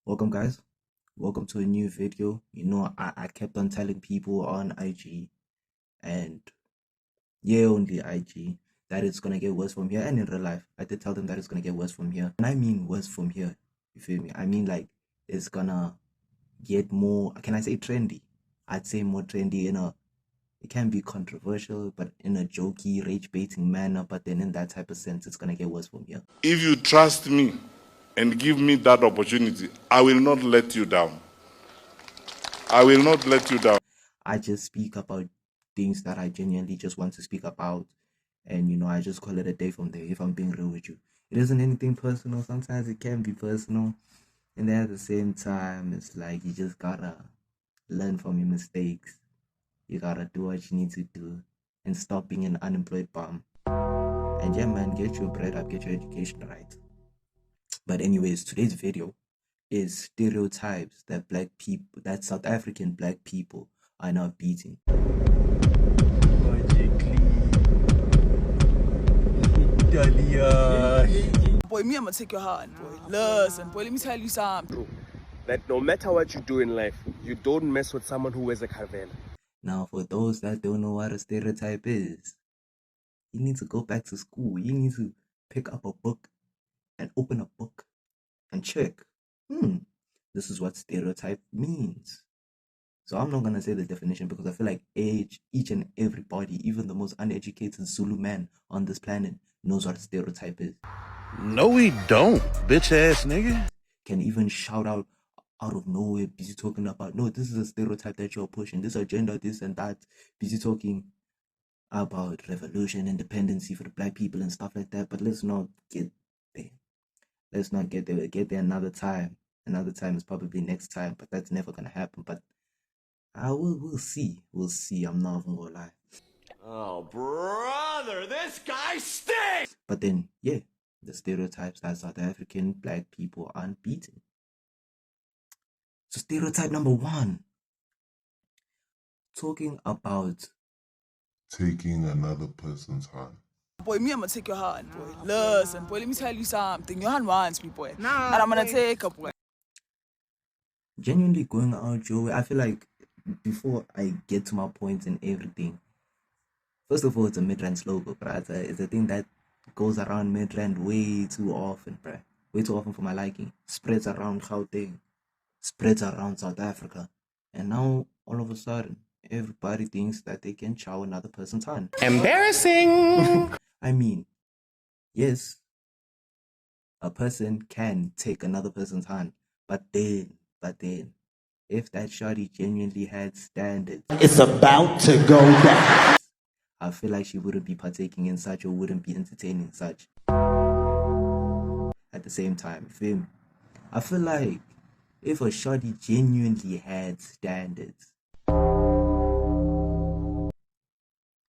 Welcome, guys. Welcome to a new video. I kept on telling people on IG and yeah, only IG that it's gonna get worse from here. And in real life, I did tell them that it's gonna get worse from here. And I mean worse from here. You feel me? I mean like it's gonna get more, can I say trendy? I'd say more trendy it can be controversial, but in a jokey, rage baiting manner. But then in that type of sense, it's gonna get worse from here. If you trust me and give me that opportunity, I will not let you down. I will not let you down. I just speak about things that I genuinely just want to speak about. And I just call it a day from there if I'm being real with you. It isn't anything personal. Sometimes it can be personal. And then at the same time, it's like you just gotta learn from your mistakes. You gotta do what you need to do and stop being an unemployed bum. And yeah, man, get your bread up, get your education right. But anyways, today's video is stereotypes that South African black people are now beating. Boy, me, I'm gonna take your hand, boy. Listen, boy, let me tell you something. That no matter what you do in life, you don't mess with someone who wears a carvel. Now, for those that don't know what a stereotype is, you need to go back to school. You need to pick up a book and open a book and check. This is what stereotype means. So I'm not gonna say the definition because I feel like each and everybody, even the most uneducated Zulu man on this planet, knows what a stereotype is. No, we don't, bitch ass nigga. Can even shout out of nowhere, busy talking about, no, this is a stereotype that you're pushing, this agenda, this and that, busy talking about revolution, independency for the black people and stuff like that. But let's not get there. Let's not get there. We'll get there another time. Another time is probably next time, but that's never gonna happen. But we'll see. We'll see. I'm not even gonna lie. Oh, brother, this guy stinks! But then, yeah, the stereotypes that South African black people aren't beaten. So stereotype number one, talking about taking another person's hand. Boy, me, I'm gonna take your hand, boy. Listen, boy, let me tell you something. Your hand wants me, boy. And I'm gonna take a boy. genuinely going out your way. I feel like before I get to my point and everything, first of all, it's a Midrand logo, but it's a thing that goes around Midrand way too often, bruh. Way too often for my liking. Spreads around Gauteng, spreads around South Africa. And now, all of a sudden, everybody thinks that they can chow another person's hand. Embarrassing. I mean, yes, a person can take another person's hand, but then, if that shawty genuinely had standards, It's about to go down. I feel like she wouldn't be partaking in such or wouldn't be entertaining such. At the same time, feel me? I feel like if a shawty genuinely had standards,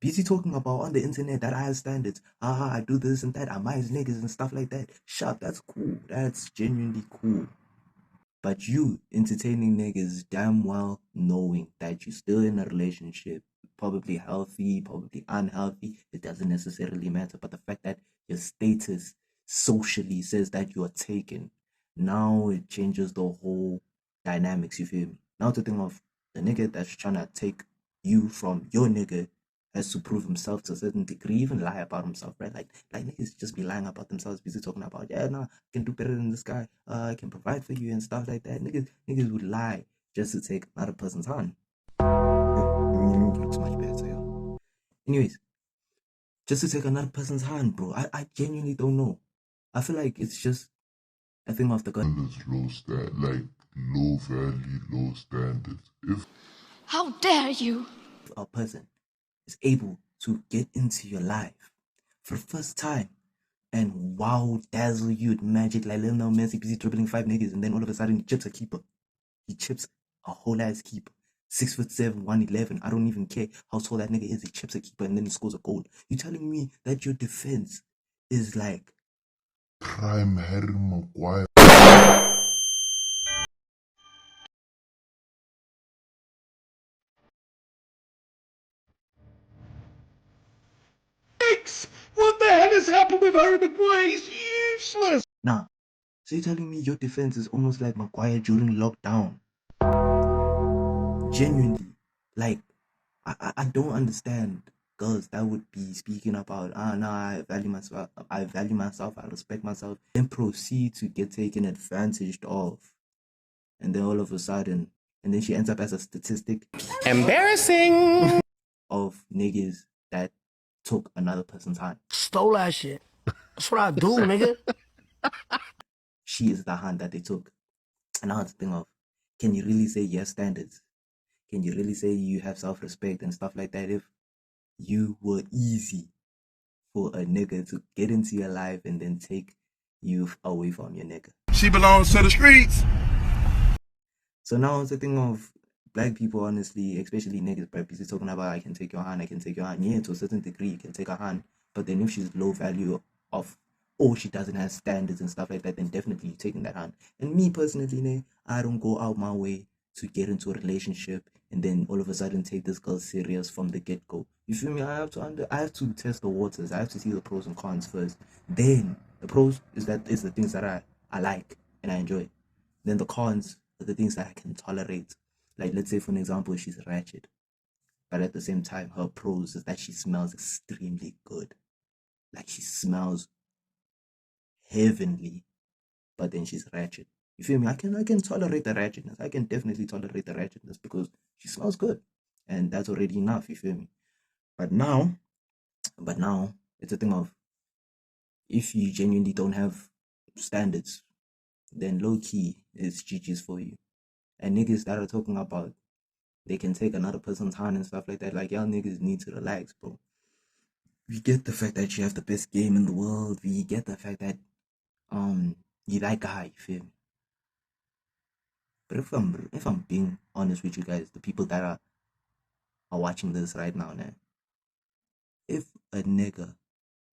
busy talking about on the internet that I have standards, I do this and that, I mind niggas and stuff like that. Sharp, that's cool. That's genuinely cool. But you entertaining niggas damn well knowing that you're still in a relationship, probably healthy, probably unhealthy, it doesn't necessarily matter. But the fact that your status socially says that you are taken, now it changes the whole dynamics, you feel me? Now to think of the nigga that's trying to take you from your nigga has to prove himself to a certain degree, even lie about himself, right? Like niggas just be lying about themselves, busy talking about, yeah, no, I can do better than this guy, I can provide for you and stuff like that. Niggas would lie just to take another person's hand. It looks much better, yo. Anyways, just to take another person's hand, bro. I genuinely don't know. I feel like it's just a thing of the gut. Low value, low standards. How dare you? A person is able to get into your life for the first time and wow, dazzle you with magic like Lionel Messi busy dribbling 5 niggas, and then all of a sudden he chips a keeper. He chips a whole ass keeper. 6'7", 111. I don't even care how tall that nigga is. He chips a keeper and then he scores a goal. You telling me that your defense is like Prime Harry Maguire. What the hell has happened with Harry Maguire? He's useless. nah? So you're telling me your defense is almost like Maguire during lockdown? Genuinely, like I don't understand girls that would be speaking about no, I value myself, I respect myself, then proceed to get taken advantage of, and then all of a sudden, and then she ends up as a statistic Embarrassing. of niggas that took another person's hand. Stole that shit. That's what I do, nigga. She is the hand that they took. And now it's the thing of, can you really say yes standards? Can you really say you have self-respect and stuff like that if you were easy for a nigga to get into your life and then take you away from your nigga? She belongs to the streets. So now it's the thing of black people, honestly, especially niggas, but busy talking about I can take your hand, I can take your hand. Yeah, to a certain degree, you can take her hand, but then if she's low value of, or she doesn't have standards and stuff like that, then definitely you're taking that hand. And me personally, I don't go out my way to get into a relationship and then all of a sudden take this girl serious from the get-go. You feel me? I have to test the waters. I have to see the pros and cons first. Then the pros is the things that I like and I enjoy. Then the cons are the things that I can tolerate. Like, let's say for an example, she's ratchet, but at the same time her pros is that she smells extremely good. Like, she smells heavenly, but then she's ratchet. You feel me? I can tolerate the ratchetness. I can definitely tolerate the ratchetness because she smells good, and that's already enough. You feel me? But now it's a thing of, if you genuinely don't have standards, then low key it's GG's for you. And niggas that are talking about they can take another person's hand and stuff like that, like, y'all niggas need to relax, bro. We get the fact that you have the best game in the world. We get the fact that you that guy, you feel me? But if I'm being honest with you guys, the people that are watching this right now, if a nigga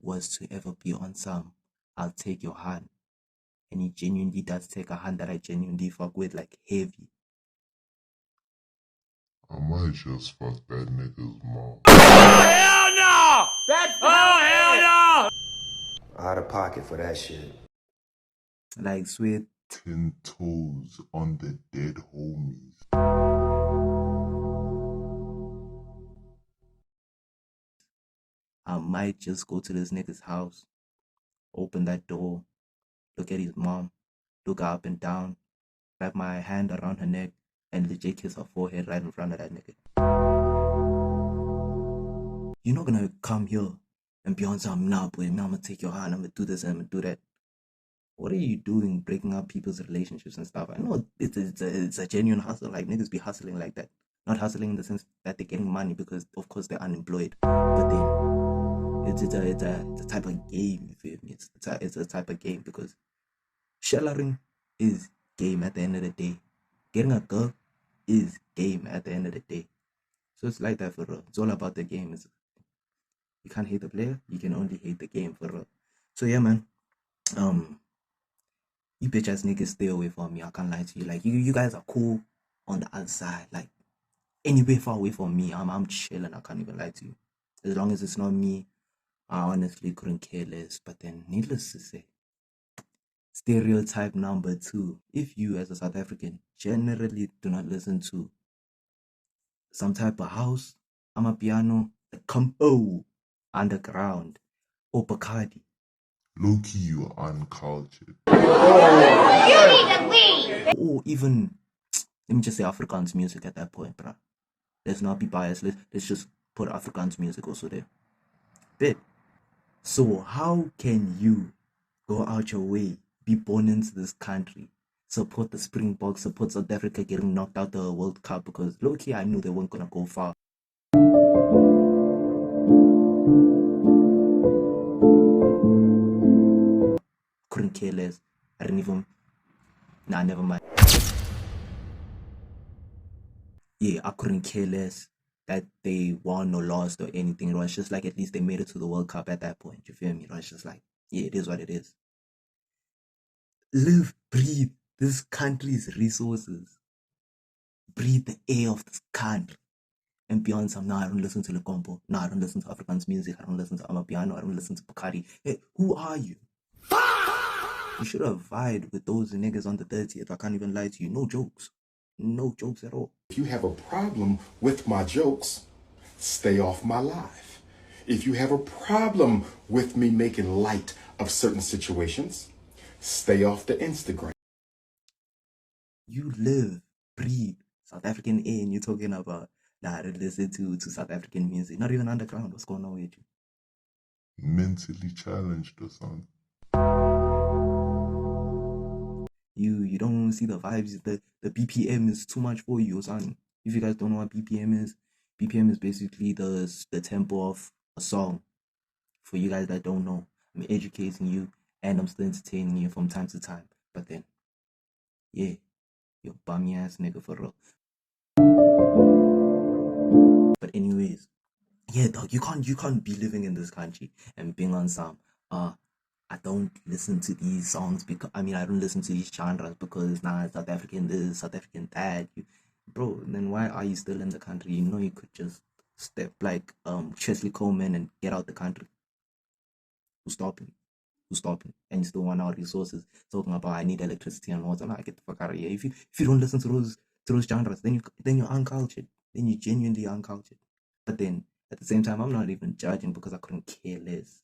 was to ever be on some I'll take your hand, and he genuinely does take a hand that I genuinely fuck with, like heavy, I might just fuck that nigga's mom. Hell no! That's hell no! Out of pocket for that shit. like sweet, 10 toes on the dead homies. I might just go to this nigga's house, open that door, look at his mom, look her up and down, wrap my hand around her neck, and legit kiss her forehead right in front of that nigga. You're not gonna come here and be on some, nah, boy, I'm gonna take your hand, I'm gonna do this, and I'm gonna do that. What are you doing breaking up people's relationships and stuff? I know it's a genuine hustle. Like, niggas be hustling like that. Not hustling in the sense that they're getting money because, of course, they're unemployed. But then it's a type of game, you feel me? It's a type of game because shellering is game at the end of the day. Getting a girl is game at the end of the day. So it's like that for real. It's all about the game. You can't hate the player, you can only hate the game for real. So yeah, man. You bitch ass niggas stay away from me. I can't lie to you. Like, you guys are cool on the outside. Like, anywhere far away from me, I'm chilling. I can't even lie to you. As long as it's not me, I honestly couldn't care less. But then, needless to say, stereotype number 2. If you, as a South African, generally do not listen to some type of house, amapiano, the compo, underground, or Bacardi, Low-key, you uncultured. You need to leave! or even, let me just say Afrikaans music at that point, bruh. Let's not be biased. Let's just put Afrikaans music also there. But, so how can you go out your way, be born into this country, support the Springboks, support South Africa getting knocked out the World Cup? Because low-key, I knew they weren't going to go far. Couldn't care less. I didn't even... Nah, never mind. Yeah, I couldn't care less that they won or lost or anything. It was just like, at least they made it to the World Cup at that point. You feel me? It was just like, yeah, it is what it is. Live, breathe this country's resources. Breathe the air of this country. And beyond some, I don't listen to Lecompo. I don't listen to Afrikaans music. I don't listen to Amapiano. I don't listen to Bacardi. Hey, who are you? You should have vibed with those niggas on the 30th. I can't even lie to you. No jokes. No jokes at all. If you have a problem with my jokes, stay off my live. If you have a problem with me making light of certain situations, stay off the Instagram. You live, breathe South African air, and you're talking about, nah, I listen to South African music. Not even underground. What's going on with you? Mentally challenged or something. You don't see the vibes. The BPM is too much for you, son. If you guys don't know what BPM is basically the tempo of a song. For you guys that don't know, I'm educating you and I'm still entertaining you from time to time. But then, yeah, you bummy ass nigga for real. But anyways, yeah, dog, you can't be living in this country and being on some I don't listen to these songs because I don't listen to these genres because South African this, South African that. Bro, then why are you still in the country? You know you could just step like Chesley Coleman and get out the country. Who's stopping? And you still want our resources talking about I need electricity and water. Nah, get the fuck out of here. If you don't listen to those genres, then you're uncultured. Then you're genuinely uncultured. But then at the same time, I'm not even judging because I couldn't care less.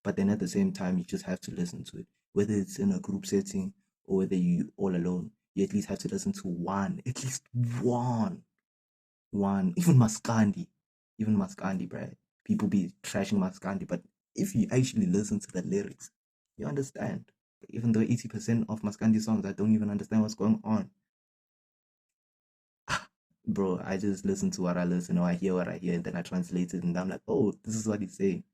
But then at the same time, you just have to listen to it. Whether it's in a group setting or whether you all alone, you at least have to listen to one. At least one. Even Maskandi, bruh. People be trashing Maskandi, but if you actually listen to the lyrics, you understand. Even though 80% of Maskandi songs, I don't even understand what's going on. Bro, I just listen to what I listen or I hear what I hear and then I translate it and I'm like, oh, this is what he's saying.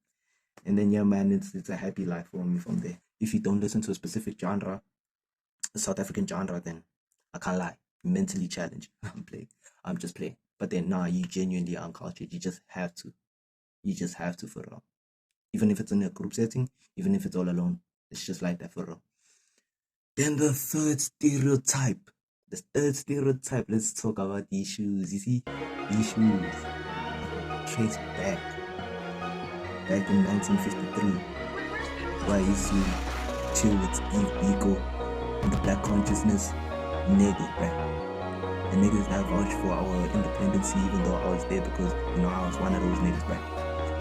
And then, yeah, man, it's a happy life for me from there. If you don't listen to a specific genre, a South African genre, then I can't lie. Mentally challenged. I'm just playing. But then, nah, you genuinely uncultured. You just have to for real. Even if it's in a group setting, even if it's all alone, it's just like that for real. Then the third stereotype. Let's talk about these shoes. You see, these shoes trace back in 1953. Why you see chill with Steve Biko and the black consciousness niggas, right? The niggas that vouched for our independence, even though I was there because, I was one of those niggas, right?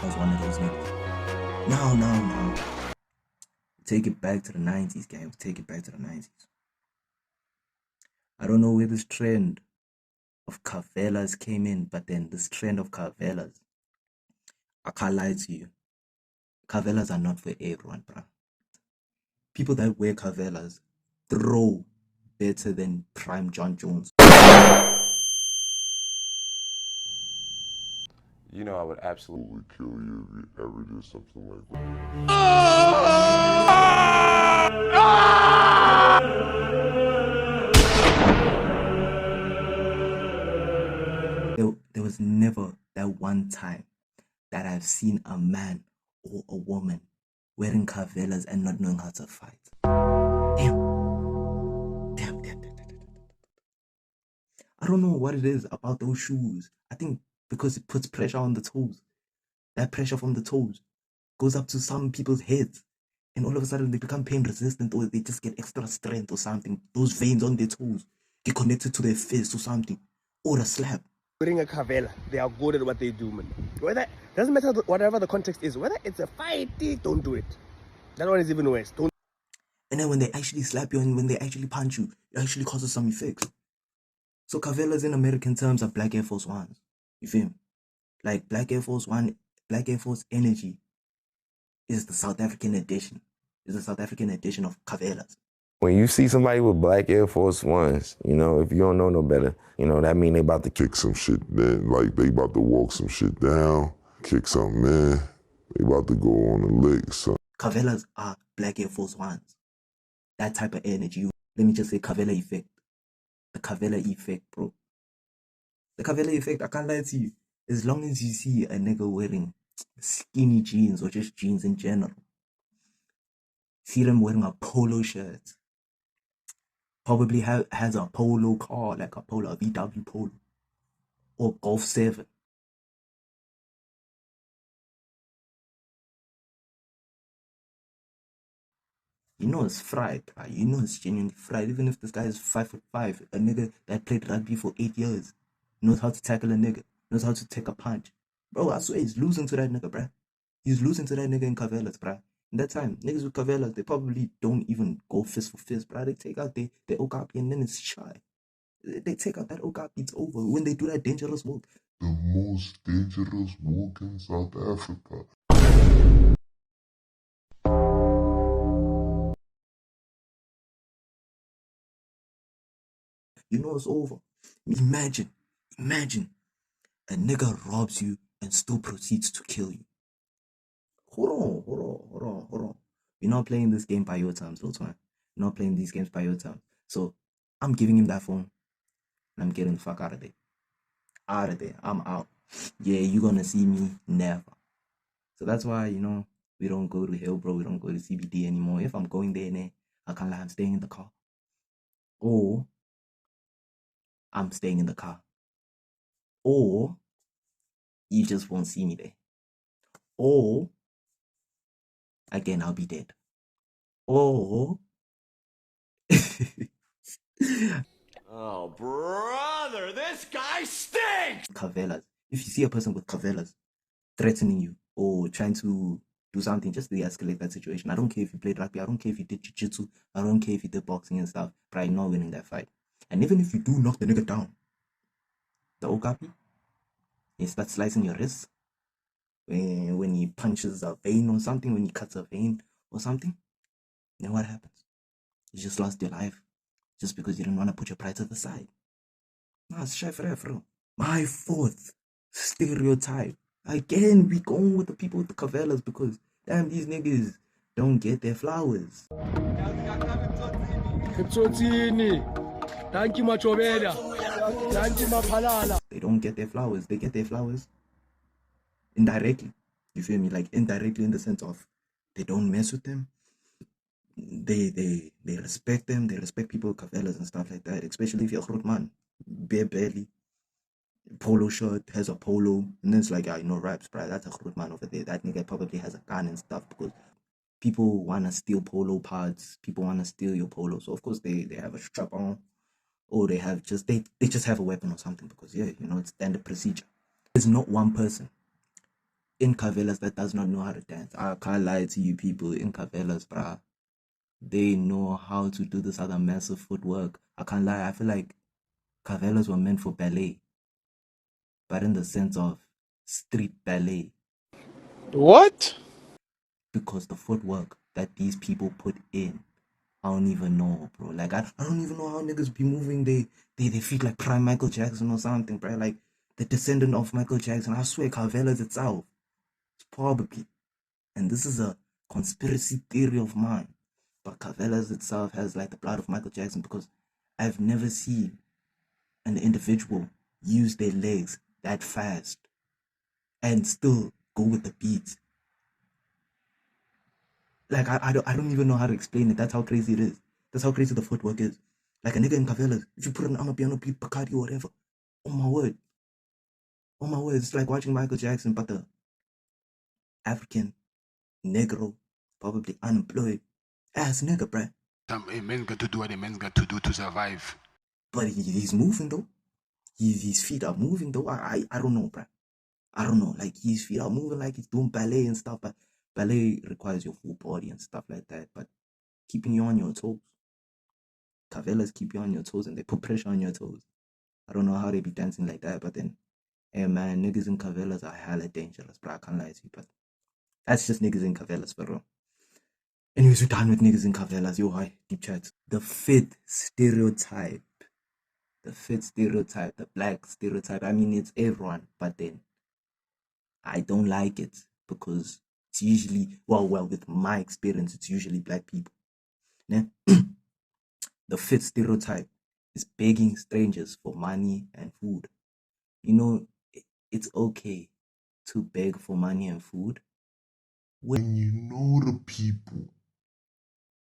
I was one of those niggas. Now. Take it back to the 90s, gang. Take it back to the 90s. I don't know where this trend of cavelas came in, but then this trend of cavelas, I can't lie to you. Cavelas are not for everyone, bro. People that wear cavelas throw better than Prime John Jones. I would absolutely Kill you if you ever did something like that. There was never that one time that I've seen a man or a woman wearing cavelas and not knowing how to fight. Damn. I don't know what it is about those shoes. I think because it puts pressure on the toes. That pressure from the toes goes up to some people's heads. And all of a sudden they become pain resistant or they just get extra strength or something. Those veins on their toes get connected to their fist or something. Or a slap. Wearing a cavella, they are good at what they do, man. Doesn't matter whatever the context is. Whether it's a fight, don't do it. That one is even worse. Don't. And then when they actually slap you and when they actually punch you, it actually causes some effects. So cavelas in American terms are Black Air Force Ones. You feel me? Like Black Air Force One, Black Air Force Energy is the South African edition. Is the South African edition of cavelas. When you see somebody with Black Air Force Ones, if you don't know no better, that mean they about to kick some shit then, like they about to walk some shit down, kick something in, they about to go on a lick, so. Cavelas are Black Air Force Ones. That type of energy. Let me just say Cavella effect. The Cavella effect, bro. The Cavella effect, I can't lie to you. As long as you see a nigga wearing skinny jeans or just jeans in general, see them wearing a polo shirt, probably has a polo car, like a VW Polo, or Golf 7. You know it's fried, right? You know it's genuinely fried. Even if this guy is 5'5", a nigga that played rugby for 8 years, knows how to tackle a nigga, knows how to take a punch. Bro, I swear he's losing to that nigga, bruh. He's losing to that nigga in Cavelas, bruh. In that time, niggas with Cavelas, they probably don't even go fist for fist, bruh. They take out their okapi and then it's shy. They take out that okapi, it's over. When they do that dangerous walk. The most dangerous walk in South Africa. You know it's over. Imagine a nigga robs you and still proceeds to kill you. Hold on. You're not playing this game by your terms, little time. You're not playing these games by your terms. So I'm giving him that phone and I'm getting the fuck out of there. Out of there. I'm out. Yeah, you're gonna see me never. So that's why, we don't go to Hillbro, we don't go to CBD anymore. If I'm going there, I can't lie, I'm staying in the car. Or I'm staying in the car. Or you just won't see me there. Or again, I'll be dead. Or Oh, brother, this guy stinks! Cavelas. If you see a person with Cavelas threatening you or trying to do something, just de-escalate that situation. I don't care if you played rugby, I don't care if you did jiu-jitsu, I don't care if you did boxing and stuff, but I'm not winning that fight. And even if you do knock the nigga down, the okapi, he starts slicing your wrist when he punches a vein or something, when he cuts a vein or something, then what happens? You just lost your life just because you didn't want to put your pride to the side. No, it's shy for my fourth stereotype. Again, we going with the people with the Cavelas because damn, these niggas don't get their flowers. They don't get their flowers. They get their flowers indirectly. You feel me? Like indirectly in the sense of they don't mess with them. They respect them. They respect people with Cavelas and stuff like that. Especially if you're a groot man, bare belly, polo shirt, has a polo, and then it's like, raps, bro. That's a groot man over there. That nigga probably has a gun and stuff because people want to steal polo parts. People want to steal your polo. So of course they have a strap on, or they have they just have a weapon or something because it's standard procedure. There's not one person in Cavelas that does not know how to dance. I can't lie to you people in Cavelas, bruh. They know how to do this other massive footwork. I can't lie. I feel like Cavelas were meant for ballet, but in the sense of street ballet. What? Because the footwork that these people put in, I don't even know, bro. Like, I don't even know how niggas be moving they feet like prime Michael Jackson or something, bro. Like, the descendant of Michael Jackson. I swear, Cavelas itself. It's probably. And this is a conspiracy theory of mine. But Cavelas itself has like the blood of Michael Jackson because I've never seen an individual use their legs that fast and still go with the beats. Like, I don't even know how to explain it. That's how crazy it is. That's how crazy the footwork is. Like a nigga in Cavelas, if you put an Amapiano beat, Bacardi or whatever, oh my word, it's like watching Michael Jackson, but the African, negro, probably unemployed, ass nigga, bruh. A man's got to do what a man's got to do to survive. But he's moving though. His feet are moving though. I don't know, bruh. I don't know. Like his feet are moving like he's doing ballet and stuff. But ballet requires your full body and stuff like that. But keeping you on your toes. Cavelas keep you on your toes and they put pressure on your toes. I don't know how they be dancing like that. But then, hey man, niggas in Cavelas are hella dangerous, bro. I can't lie to you, but that's just niggas in Cavelas, bro. Anyways, we're done with niggas in Cavelas. Yo, hi, deep chat. The fifth stereotype. The black stereotype. I mean, it's everyone, but then I don't like it because it's usually, well, with my experience, it's usually black people. Yeah? The fifth stereotype is begging strangers for money and food. It's okay to beg for money and food when you know the people.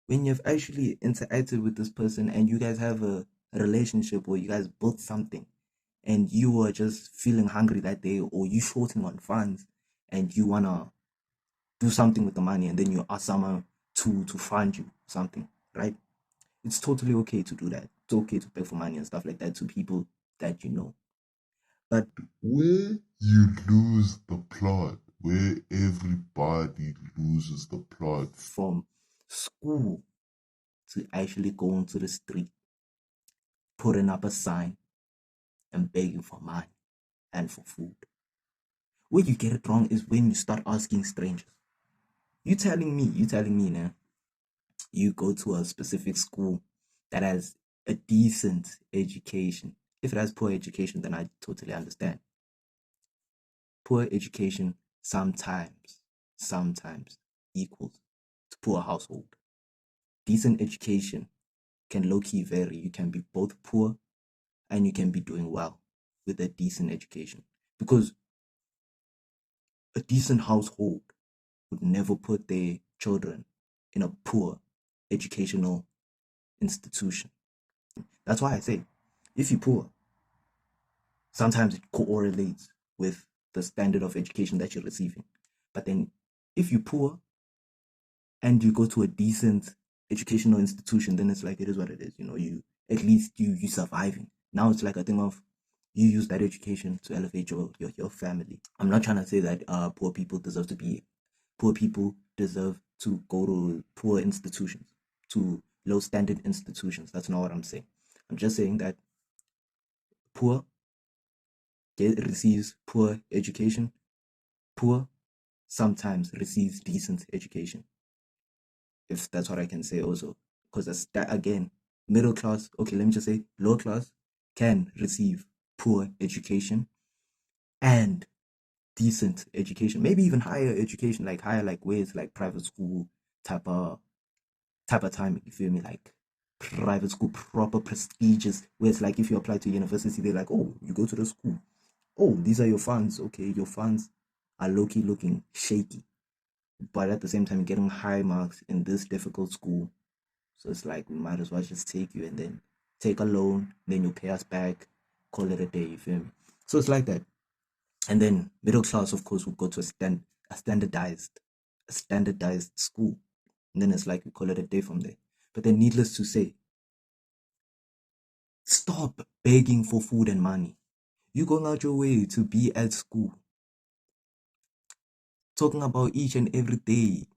When you've actually interacted with this person and you guys have a relationship or you guys built something and you are just feeling hungry that day or you shorting on funds and you want to do something with the money and then you ask someone to fund you something, right? It's totally okay to do that. It's okay to beg for money and stuff like that to people that you know. But where you lose the plot, where everybody loses the plot. From school to actually going to the street, putting up a sign and begging for money and for food. Where you get it wrong is when you start asking strangers. You telling me now, you go to a specific school that has a decent education. If it has poor education, then I totally understand. Poor education sometimes equals to poor household. Decent education can low-key vary. You can be both poor and you can be doing well with a decent education. Because a decent household would never put their children in a poor educational institution. That's why I say, if you're poor, sometimes it correlates with the standard of education that you're receiving. But then if you're poor and you go to a decent educational institution, then it's like it is what it is. You know, you at least you surviving. Now it's like a thing of you use that education to elevate your family. I'm not trying to say that poor people deserve to go to poor institutions, to low standard institutions. That's not what I'm saying. I'm just saying that poor receives poor education. Poor sometimes receives decent education. If that's what I can say also. Because that again, middle class, okay, let me just say low class can receive poor education and decent education, maybe even higher education, like higher like ways like private school type of time, you feel me? Like private school, proper prestigious, where it's like if you apply to university, they're like, oh, you go to the school. Oh, these are your funds. Okay, your funds are low-key looking shaky. But at the same time, getting high marks in this difficult school. So it's like we might as well just take you and then take a loan, then you pay us back, call it a day, you feel me? So it's like that. And then middle class, of course, will go to a standardized school. And then it's like we call it a day from there. But then needless to say, stop begging for food and money. You going out your way to be at school. Talking about each and every day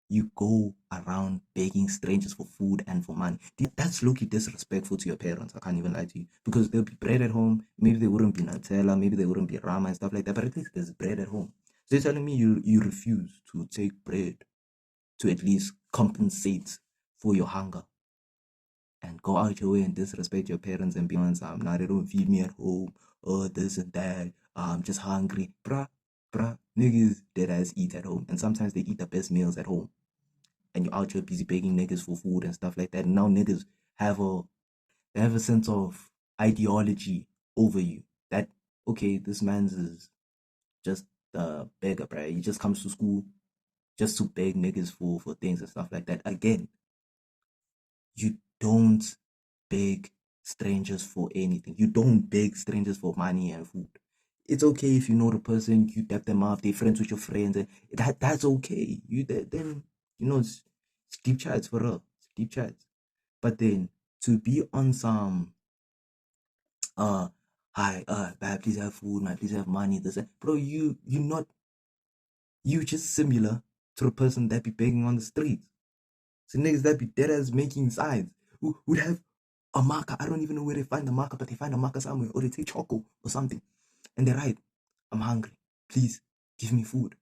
you go around begging strangers for food and for money. That's low-key disrespectful to your parents. I can't even lie to you. Because there'll be bread at home. Maybe there wouldn't be Nutella. Maybe there wouldn't be Rama and stuff like that. But at least there's bread at home. So you're telling me you refuse to take bread to at least compensate for your hunger and go out your way and disrespect your parents and be on some, nah, they don't feed me at home, or this and that, I'm just hungry. Bruh, niggas dead ass eat at home. And sometimes they eat the best meals at home. And you're out here busy begging niggas for food and stuff like that. And now niggas have a sense of ideology over you. That, okay, this man's is just a beggar, bruh. He just comes to school just to beg niggas for things and stuff like that. Again, you don't beg strangers for anything. You don't beg strangers for money and food. It's okay if you know the person, you tap them off, they're friends with your friends, and that's okay. Then it's deep chats for real. It's deep chats. But then to be on some hi, man, please have food, man, please have money, this and bro, you just similar to the person that be begging on the streets. So niggas that be dead as making signs who would have a marker. I don't even know where they find the marker, but they find a marker somewhere, or they take choco or something, and they write, "I'm hungry. Please give me food."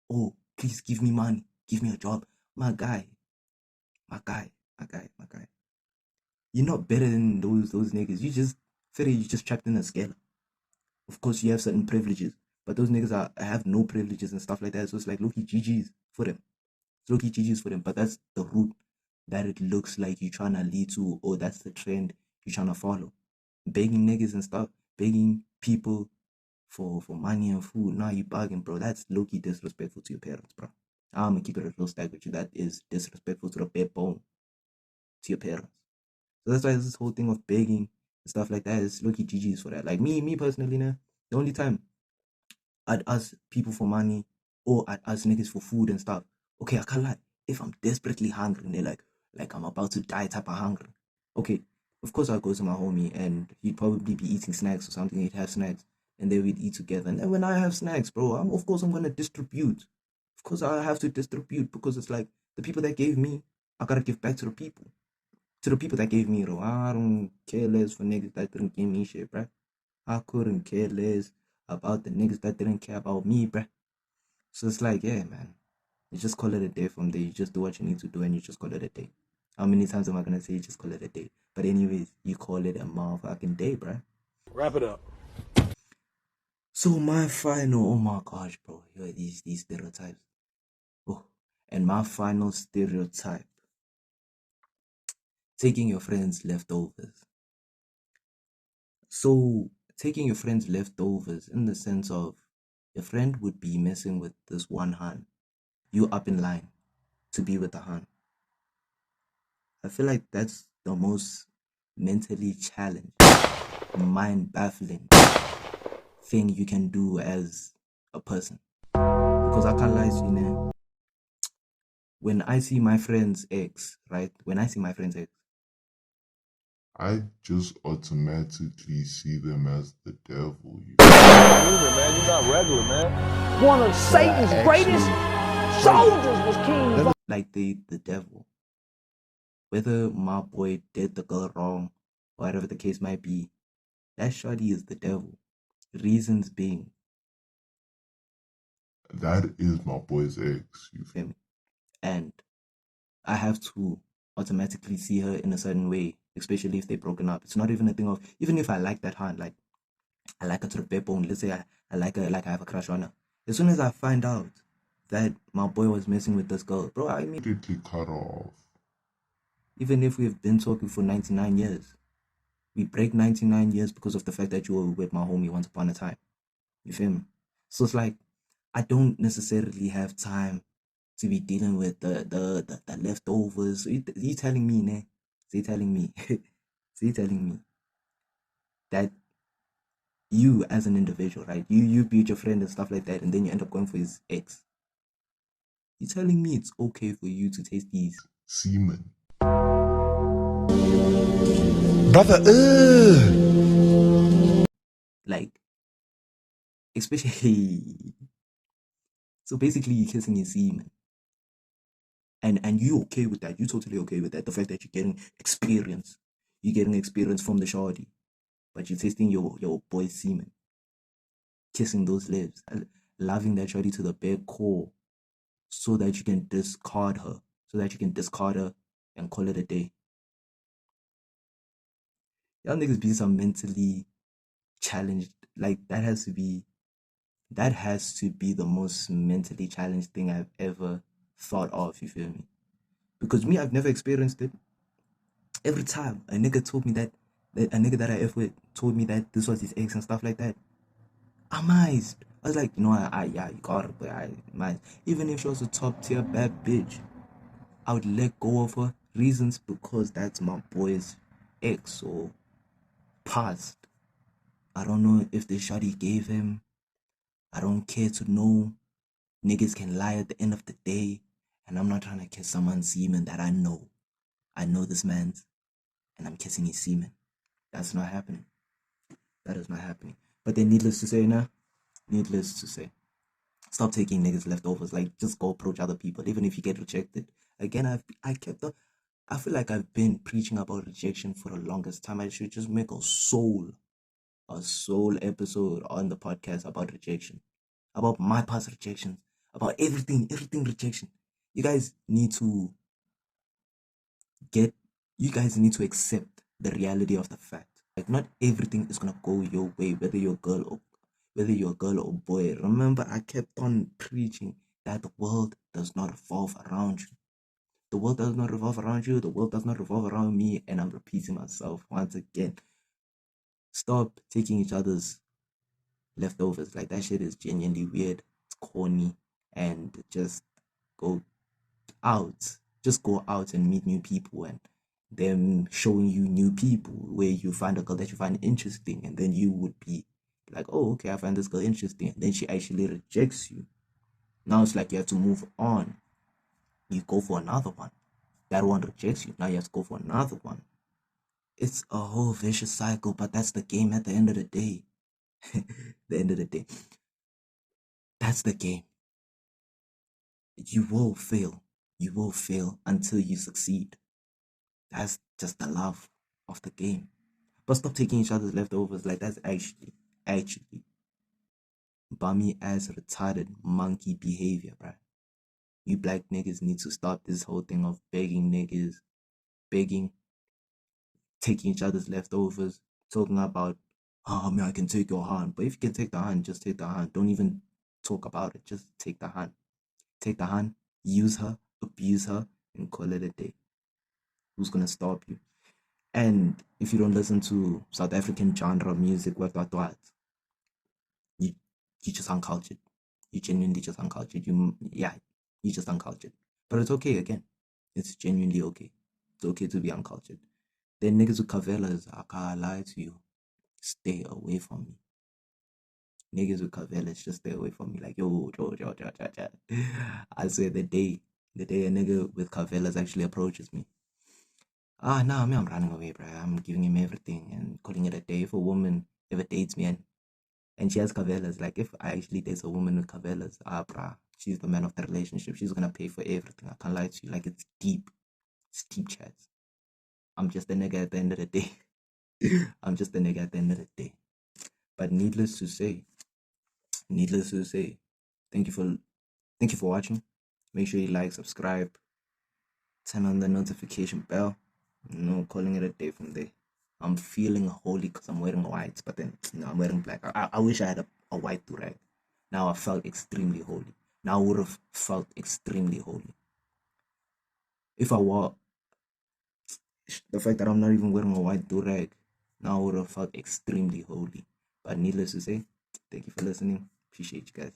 Oh, please give me money. Give me a job, my guy. You're not better than those niggas. You just trapped in a scale. Of course, you have certain privileges, but those niggas have no privileges and stuff like that. So it's like low-key GG's for them. It's low-key GG's for them, but that's the route that it looks like you're trying to lead to, or that's the trend you're trying to follow. Begging niggas and stuff, begging people for money and food. Nah, you bugging, bro. That's low-key disrespectful to your parents, bro. I'm gonna keep it a real stack with you. That is disrespectful to the bare bone to your parents. So that's why this whole thing of begging and stuff like that is low-key GG's for that. Like me personally, now, the only time I'd ask people for money or I'd ask niggas for food and stuff. Okay, I can't lie. if I'm desperately hungry and they're like I'm about to die type of hungry, okay, of course I'll go to my homie and he'd probably be eating snacks or something. He'd have snacks and then we'd eat together. And then when I have snacks, bro, of course I'm gonna distribute. Of course I have to distribute because it's like the people that gave me, I gotta give back to the people. To the people that gave me, though. I don't care less for niggas that didn't give me shit, bruh. I couldn't care less about the niggas that didn't care about me, bruh. So it's like, yeah, man. You just call it a day from there. You just do what you need to do and you just call it a day. How many times am I gonna say you just call it a day? But anyways, you call it a motherfucking day, bruh. Wrap it up. So my final, oh my gosh, bro. Yo, these stereotypes. Oh, and my final stereotype. Taking your friends' leftovers. So taking your friend's leftovers in the sense of your friend would be messing with this one hun, you up in line to be with the hun. I feel like that's the most mentally challenged, mind baffling thing you can do as a person. Because I can't lie to you now. When I see my friend's ex, right? When I see my friend's ex, I just automatically see them as the devil. Man, you're not regular, man. One of Satan's greatest soldiers was King. like the devil. Whether my boy did the girl wrong, or whatever the case might be, that shorty is the devil. Reasons being, That is my boy's ex. You feel me? And I have to automatically see her in a certain way, especially if they're broken up. It's not even a thing of, even if I like that hand, like I like her to the bare bone. Let's say I like her, like I have a crush on her. As soon as I find out that my boy was messing with this girl, bro, I immediately cut off. Even if we've been talking for 99 years, we break 99 years because of the fact that you were with my homie once upon a time. You feel me? So it's like, I don't necessarily have time to be dealing with the leftovers. So you telling me, ne? So you telling me, so you telling me that you as an individual, right? You beat your friend and stuff like that, and then you end up going for his ex. You telling me it's okay for you to taste these semen? Brother, like, especially, so basically you're kissing his semen. And you okay with that? You totally okay with that? The fact that you're getting experience. You're getting experience from the shawty. But you're tasting your boy's semen. Kissing those lips. Loving that shawty to the bare core. So that you can discard her. So that you can discard her and call it a day. Y'all niggas be some mentally challenged. Like, that has to be the most mentally challenged thing I've ever thought of, you feel me? Because me, I've never experienced it. Every time a nigga told me that a nigga that I ever with told me that this was his ex and stuff like that, I'm amazed. I was like, no, yeah, you got it, but man, even if she was a top tier bad bitch, I would let go of her. Reasons because that's my boy's ex or past. I don't know if the shawty gave him. I don't care to know. Niggas can lie at the end of the day, and I'm not trying to kiss someone's semen that I know. I know this man's, and I'm kissing his semen. That's not happening. That is not happening. But then, needless to say, stop taking niggas leftovers. Like, just go approach other people, even if you get rejected. Again, I feel like I've been preaching about rejection for the longest time. I should just make a soul episode on the podcast about rejection, about my past rejections, about everything rejection. You guys need to accept the reality of the fact. Like, not everything is gonna go your way, whether you're a girl or boy. Remember, I kept on preaching that the world does not revolve around you. The world does not revolve around you. The world does not revolve around me. And I'm repeating myself once again. Stop taking each other's leftovers. Like, that shit is genuinely weird. It's corny. And just go out. Just go out and meet new people, and them showing you new people where you find a girl that you find interesting, and then you would be like, oh, okay, I find this girl interesting, and then she actually rejects you. Now it's like you have to move on. You go for another one. That one rejects you. Now you have to go for another one. It's a whole vicious cycle, but that's the game at the end of the day. The end of the day. That's the game. You will fail. You will fail until you succeed. That's just the love of the game. But stop taking each other's leftovers. Like, that's actually bummy ass retarded monkey behavior, bruh. You black niggas need to stop this whole thing of begging niggas, taking each other's leftovers, talking about, oh man, I can take your hand. But if you can take the hand, just take the hand. Don't even talk about it. Just take the hand. Take the hand, use her, abuse her, and call it a day. Who's gonna stop you? And if you don't listen to South African genre music, what, you just uncultured. You genuinely just uncultured. You just uncultured. But it's okay again. It's genuinely okay. It's okay to be uncultured. Then niggas with cavellas, I can't lie to you. Stay away from me. Niggas with cavellas, just stay away from me. Like, yo. I swear the day a nigga with cavellas actually approaches me. Nah, I'm running away, bro. I'm giving him everything and calling it a day. If a woman ever dates me and she has cavellas, like if I actually date a woman with cavellas, bruh, she's the man of the relationship. She's gonna pay for everything. I can't lie to you. Like, it's deep. It's deep, chats. I'm just a nigga at the end of the day. I'm just a nigga at the end of the day. But needless to say, thank you for watching. Make sure you like, subscribe, turn on the notification bell. Calling it a day from there. I'm feeling holy because I'm wearing white, but then no, I'm wearing black. I wish I had a white durag. Now I felt extremely holy. Now I would have felt extremely holy. If I wore the fact that I'm not even wearing a white durag, now I would have felt extremely holy. But needless to say, thank you for listening. Appreciate you guys.